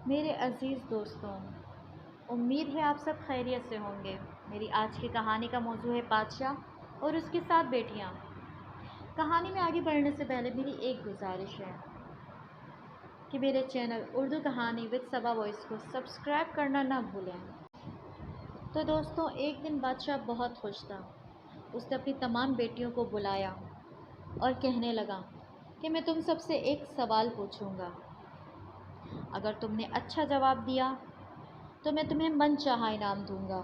میرے عزیز دوستوں، امید ہے آپ سب خیریت سے ہوں گے۔ میری آج کی کہانی کا موضوع ہے بادشاہ اور اس کی 7 بیٹیاں۔ کہانی میں آگے بڑھنے سے پہلے میری ایک گزارش ہے کہ میرے چینل اردو کہانی وتھ صبا وائس کو سبسکرائب کرنا نہ بھولیں۔ تو دوستوں، ایک دن بادشاہ بہت خوش تھا۔ اس نے اپنی تمام بیٹیوں کو بلایا اور کہنے لگا کہ میں تم سب سے ایک سوال پوچھوں گا۔ اگر تم نے اچھا جواب دیا تو میں تمہیں من چاہا انعام دوں گا۔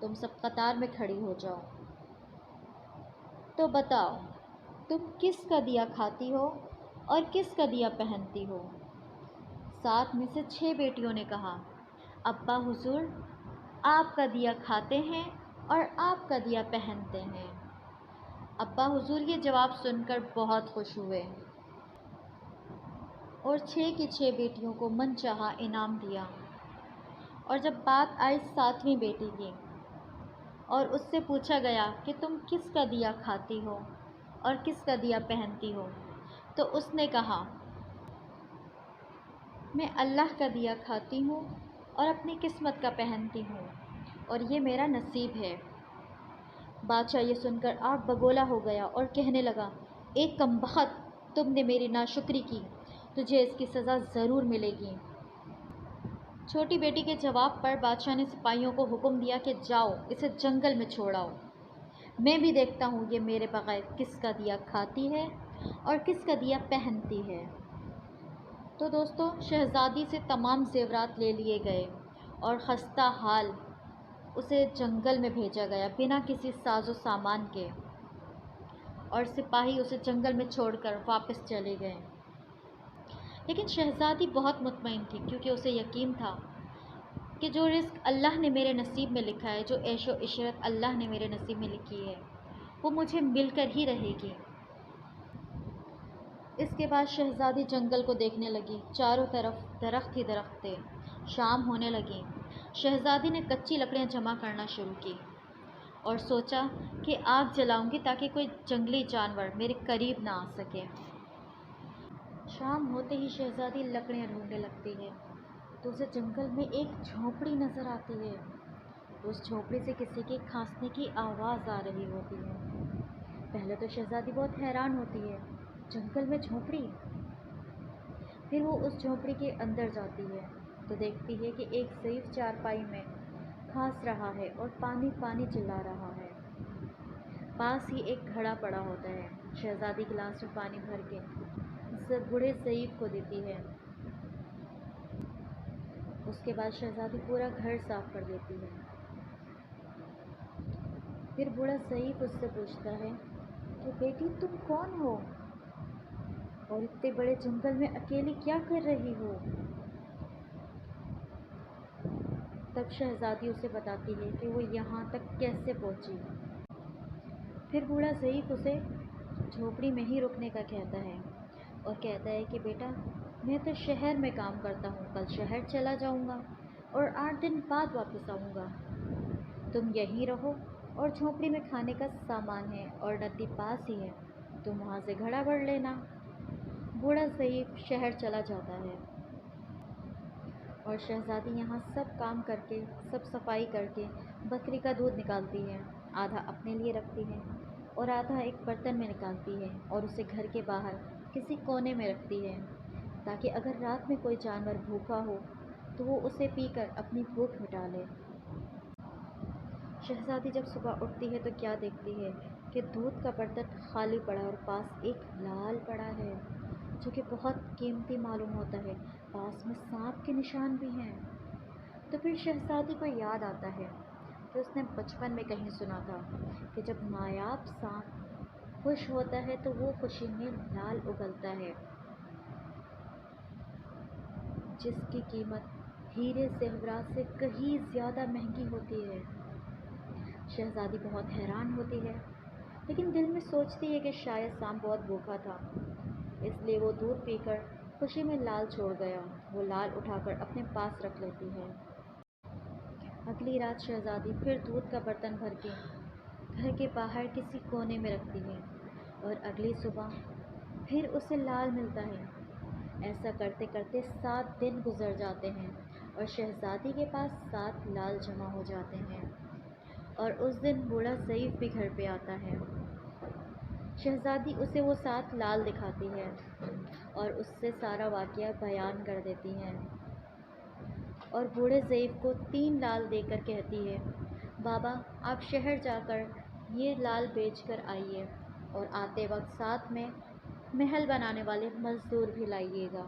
تم سب قطار میں کھڑی ہو جاؤ۔ تو بتاؤ، تم کس کا دیا کھاتی ہو اور کس کا دیا پہنتی ہو؟ 7 میں سے 6 بیٹیوں نے کہا، ابا حضور، آپ کا دیا کھاتے ہیں اور آپ کا دیا پہنتے ہیں۔ ابا حضور یہ جواب سن کر بہت خوش ہوئے اور 6 کی 6 بیٹیوں کو من چاہا انعام دیا۔ اور جب بات آئی 7ویں بیٹی کی اور اس سے پوچھا گیا کہ تم کس کا دیا کھاتی ہو اور کس کا دیا پہنتی ہو، تو اس نے کہا، میں اللہ کا دیا کھاتی ہوں اور اپنی قسمت کا پہنتی ہوں، اور یہ میرا نصیب ہے۔ بادشاہ یہ سن کر آگ بگولا ہو گیا اور کہنے لگا، ایک کمبخت، تم نے میری ناشکری کی، تجھے اس کی سزا ضرور ملے گی۔ چھوٹی بیٹی کے جواب پر بادشاہ نے سپاہیوں کو حکم دیا کہ جاؤ اسے جنگل میں چھوڑاؤ۔ میں بھی دیکھتا ہوں یہ میرے بغیر کس کا دیا کھاتی ہے اور کس کا دیا پہنتی ہے۔ تو دوستو، شہزادی سے تمام زیورات لے لیے گئے اور خستہ حال اسے جنگل میں بھیجا گیا بنا کسی ساز و سامان کے، اور سپاہی اسے جنگل میں چھوڑ کر واپس چلے گئے۔ لیکن شہزادی بہت مطمئن تھی، کیونکہ اسے یقین تھا کہ جو رزق اللہ نے میرے نصیب میں لکھا ہے، جو عیش و عشرت اللہ نے میرے نصیب میں لکھی ہے، وہ مجھے مل کر ہی رہے گی۔ اس کے بعد شہزادی جنگل کو دیکھنے لگی۔ چاروں طرف درخت ہی درخت تھے۔ شام ہونے لگی۔ شہزادی نے کچی لکڑیاں جمع کرنا شروع کی اور سوچا کہ آگ جلاؤں گی تاکہ کوئی جنگلی جانور میرے قریب نہ آ سکے۔ شام ہوتے ہی شہزادی لکڑیاں ڈھونڈنے لگتی ہے تو اسے جنگل میں ایک جھونپڑی نظر آتی ہے۔ اس جھونپڑی سے کسی کے کھانسنے کی آواز آ رہی ہوتی ہے۔ پہلے تو شہزادی بہت حیران ہوتی ہے، جنگل میں جھونپڑی؟ پھر وہ اس جھونپڑی کے اندر جاتی ہے تو دیکھتی ہے کہ ایک ضعیف چارپائی میں کھانس رہا ہے اور پانی پانی چلا رہا ہے۔ پاس ہی ایک گھڑا پڑا ہوتا ہے۔ شہزادی گلاس میں پانی بھر کے بوڑھے ضعیف کو دیتی ہے۔ اس کے بعد شہزادی پورا گھر صاف کر دیتی ہے۔ پھر بوڑھا ضعیف اس سے پوچھتا ہے کہ بیٹی، تم کون ہو اور اتنے بڑے جنگل میں اکیلی کیا کر رہی ہو؟ تب شہزادی اسے بتاتی ہے کہ وہ یہاں تک کیسے پہنچی۔ پھر بوڑھا ضعیف اسے جھونپڑی میں ہی رکنے کا کہتا ہے اور کہتا ہے کہ بیٹا، میں تو شہر میں کام کرتا ہوں، کل شہر چلا جاؤں گا اور 8 دن بعد واپس آؤں گا۔ تم یہیں رہو اور جھونپڑی میں کھانے کا سامان ہے اور ندی پاس ہی ہے، تم وہاں سے گھڑا بھر لینا۔ بوڑھا ضعیف شہر چلا جاتا ہے اور شہزادی یہاں سب کام کر کے، سب صفائی کر کے بکری کا دودھ نکالتی ہے۔ آدھا اپنے لیے رکھتی ہے اور آدھا ایک برتن میں نکالتی ہے اور اسے گھر کے باہر کسی کونے میں رکھتی ہے تاکہ اگر رات میں کوئی جانور بھوکا ہو تو وہ اسے پی کر اپنی بھوک مٹا لے۔ شہزادی جب صبح اٹھتی ہے تو کیا دیکھتی ہے کہ دودھ کا برتن خالی پڑا اور پاس ایک لال پڑا ہے جو کہ بہت قیمتی معلوم ہوتا ہے، پاس میں سانپ کے نشان بھی ہیں۔ تو پھر شہزادی کو یاد آتا ہے کہ اس نے بچپن میں کہیں سنا تھا کہ جب نایاب سانپ خوش ہوتا ہے تو وہ خوشی میں لال اگلتا ہے، جس کی قیمت ہیرے زیورات سے کہیں زیادہ مہنگی ہوتی ہے۔ شہزادی بہت حیران ہوتی ہے، لیکن دل میں سوچتی ہے کہ شاید سانپ بہت بھوکا تھا، اس لیے وہ دودھ پی کر خوشی میں لال چھوڑ گیا۔ وہ لال اٹھا کر اپنے پاس رکھ لیتی ہے۔ اگلی رات شہزادی پھر دودھ کا برتن بھر کے گھر کے باہر کسی کونے میں رکھتی ہے اور اگلی صبح پھر اسے لال ملتا ہے۔ ایسا کرتے کرتے 7 دن گزر جاتے ہیں اور شہزادی کے پاس 7 لال جمع ہو جاتے ہیں، اور اس دن بوڑھا ضعیف بھی گھر پہ آتا ہے۔ شہزادی اسے وہ 7 لال دکھاتی ہے اور اس سے سارا واقعہ بیان کر دیتی ہے، اور بوڑھے ضعیف کو 3 لال دے کر کہتی ہے، بابا آپ شہر جا کر یہ لال بیچ کر آئیے اور آتے وقت ساتھ میں محل بنانے والے مزدور بھی لائیے گا۔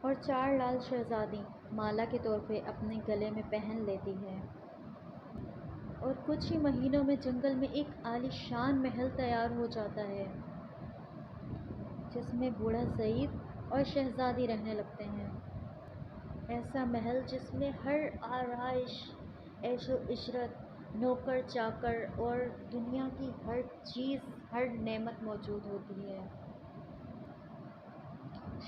اور 4 لال شہزادی مالا کے طور پہ اپنے گلے میں پہن لیتی ہے، اور کچھ ہی مہینوں میں جنگل میں ایک عالی شان محل تیار ہو جاتا ہے، جس میں بوڑھا ضعیف اور شہزادی رہنے لگتے ہیں۔ ایسا محل جس میں ہر آرائش، عیش و عشرت، نوکر چاکر اور دنیا کی ہر چیز، ہر نعمت موجود ہوتی ہے۔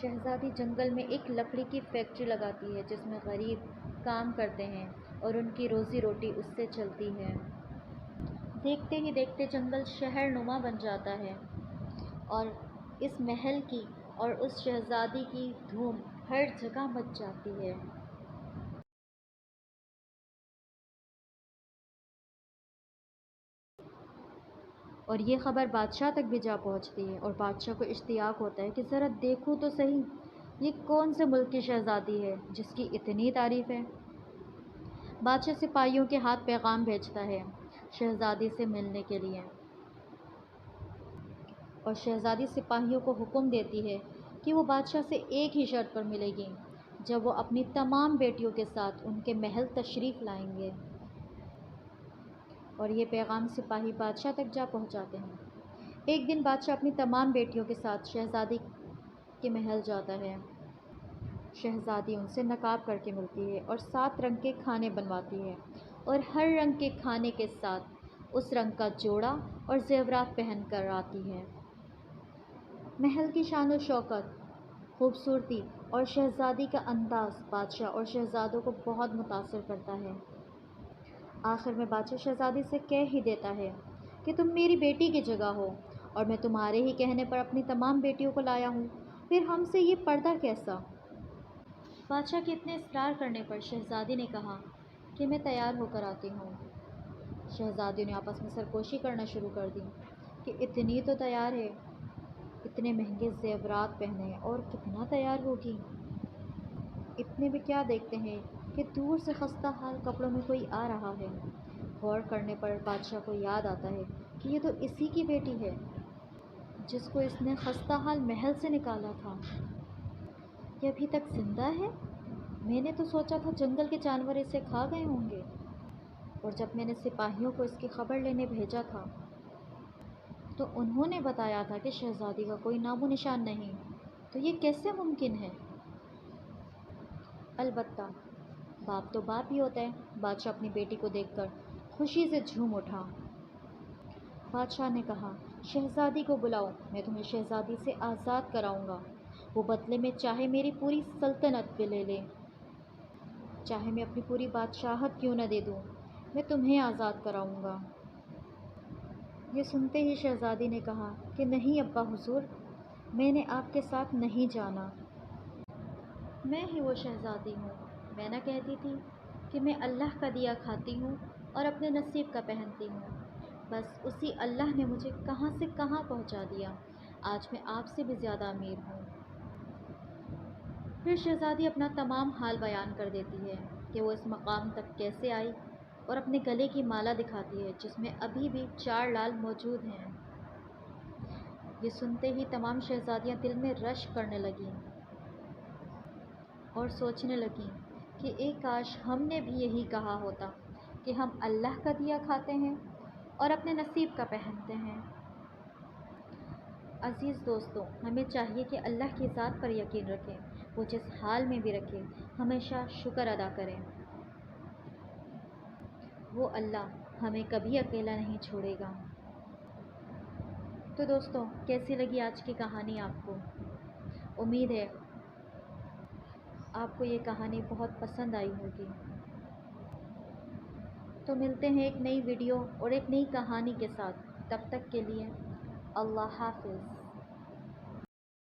شہزادی جنگل میں ایک لکڑی کی فیکٹری لگاتی ہے جس میں غریب کام کرتے ہیں اور ان کی روزی روٹی اس سے چلتی ہے۔ دیکھتے ہی دیکھتے جنگل شہر نما بن جاتا ہے، اور اس محل کی اور اس شہزادی کی دھوم ہر جگہ مچ جاتی ہے۔ اور یہ خبر بادشاہ تک بھی جا پہنچتی ہے، اور بادشاہ کو اشتیاق ہوتا ہے کہ ذرا دیکھوں تو صحیح یہ کون سے ملک کی شہزادی ہے جس کی اتنی تعریف ہے۔ بادشاہ سپاہیوں کے ہاتھ پیغام بھیجتا ہے شہزادی سے ملنے کے لیے، اور شہزادی سپاہیوں کو حکم دیتی ہے کہ وہ بادشاہ سے ایک ہی شرط پر ملے گی، جب وہ اپنی تمام بیٹیوں کے ساتھ ان کے محل تشریف لائیں گے۔ اور یہ پیغام سپاہی بادشاہ تک جا پہنچاتے ہیں۔ ایک دن بادشاہ اپنی تمام بیٹیوں کے ساتھ شہزادی کے محل جاتا ہے۔ شہزادی ان سے نقاب کر کے ملتی ہے اور 7 رنگ کے کھانے بنواتی ہے، اور ہر رنگ کے کھانے کے ساتھ اس رنگ کا جوڑا اور زیورات پہن کر آتی ہے۔ محل کی شان و شوکت، خوبصورتی اور شہزادی کا انداز بادشاہ اور شہزادوں کو بہت متاثر کرتا ہے۔ آخر میں بادشاہ شہزادی سے کہہ ہی دیتا ہے کہ تم میری بیٹی کی جگہ ہو، اور میں تمہارے ہی کہنے پر اپنی تمام بیٹیوں کو لایا ہوں، پھر ہم سے یہ پردہ کیسا؟ بادشاہ کے اتنے اصرار کرنے پر شہزادی نے کہا کہ میں تیار ہو کر آتی ہوں۔ شہزادیوں نے آپس میں سرکوشی کرنا شروع کر دی کہ اتنی تو تیار ہے، اتنے مہنگے زیورات پہنے اور کتنا تیار ہوگی۔ اتنے میں کیا دیکھتے ہیں کہ دور سے خستہ حال کپڑوں میں کوئی آ رہا ہے۔ غور کرنے پر بادشاہ کو یاد آتا ہے کہ یہ تو اسی کی بیٹی ہے جس کو اس نے خستہ حال محل سے نکالا تھا۔ یہ ابھی تک زندہ ہے؟ میں نے تو سوچا تھا جنگل کے جانور اسے کھا گئے ہوں گے، اور جب میں نے سپاہیوں کو اس کی خبر لینے بھیجا تھا تو انہوں نے بتایا تھا کہ شہزادی کا کوئی نام و نشان نہیں، تو یہ کیسے ممکن ہے؟ البتہ باپ تو باپ ہی ہوتا ہے۔ بادشاہ اپنی بیٹی کو دیکھ کر خوشی سے جھوم اٹھا۔ بادشاہ نے کہا، شہزادی کو بلاؤ، میں تمہیں شہزادی سے آزاد کراؤں گا۔ وہ بدلے میں چاہے میری پوری سلطنت بھی لے لے، چاہے میں اپنی پوری بادشاہت کیوں نہ دے دوں، میں تمہیں آزاد کراؤں گا۔ یہ سنتے ہی شہزادی نے کہا کہ نہیں ابا حضور، میں نے آپ کے ساتھ نہیں جانا۔ میں ہی وہ شہزادی ہوں، میں نہ کہتی تھی کہ میں اللہ کا دیا کھاتی ہوں اور اپنے نصیب کا پہنتی ہوں، بس اسی اللہ نے مجھے کہاں سے کہاں پہنچا دیا، آج میں آپ سے بھی زیادہ امیر ہوں۔ پھر شہزادی اپنا تمام حال بیان کر دیتی ہے کہ وہ اس مقام تک کیسے آئی، اور اپنے گلے کی مالا دکھاتی ہے جس میں ابھی بھی 4 لال موجود ہیں۔ یہ سنتے ہی تمام شہزادیاں دل میں رشک کرنے لگیں اور سوچنے لگیں کہ اے کاش ہم نے بھی یہی کہا ہوتا کہ ہم اللہ کا دیا کھاتے ہیں اور اپنے نصیب کا پہنتے ہیں۔ عزیز دوستوں، ہمیں چاہیے کہ اللہ کی ذات پر یقین رکھیں، وہ جس حال میں بھی رکھے ہمیشہ شکر ادا کریں۔ وہ اللہ ہمیں کبھی اکیلا نہیں چھوڑے گا۔ تو دوستوں، کیسی لگی آج کی کہانی آپ کو؟ امید ہے آپ کو یہ کہانی بہت پسند آئی ہوگی۔ تو ملتے ہیں ایک نئی ویڈیو اور ایک نئی کہانی کے ساتھ، تب تک کے لیے اللہ حافظ۔